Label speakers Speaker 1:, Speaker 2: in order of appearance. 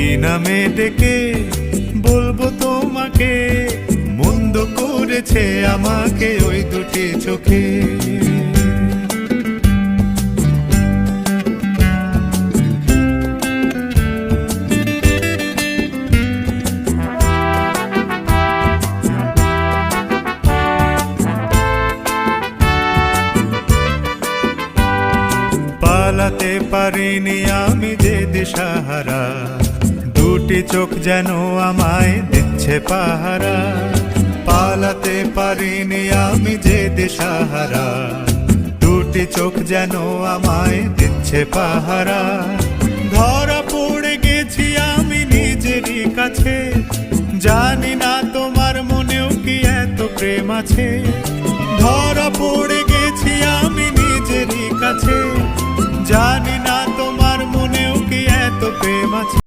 Speaker 1: কি নামে ডেকে বলবো তোমাকে, মন্দ করেছে আমাকে ওই দুটি চোখে। পালাতে পারিনি আমি যে দিশাহারা, দুটি চোখ যেন আমায় দিচ্ছে পাহারা। পালাতে পারিনি আমি যে দিশাহারা, দুটি চোখ যেন আমায় দিচ্ছে পাহারা। ধরা পড়ে গেছি আমি নিজেরই কাছে, জানি না তোমার মনেও কি এত প্রেম আছে। ধরা পড়ে গেছি আমি নিজেরই কাছে, জানি না তোমার মনেও কি এত প্রেম আছে।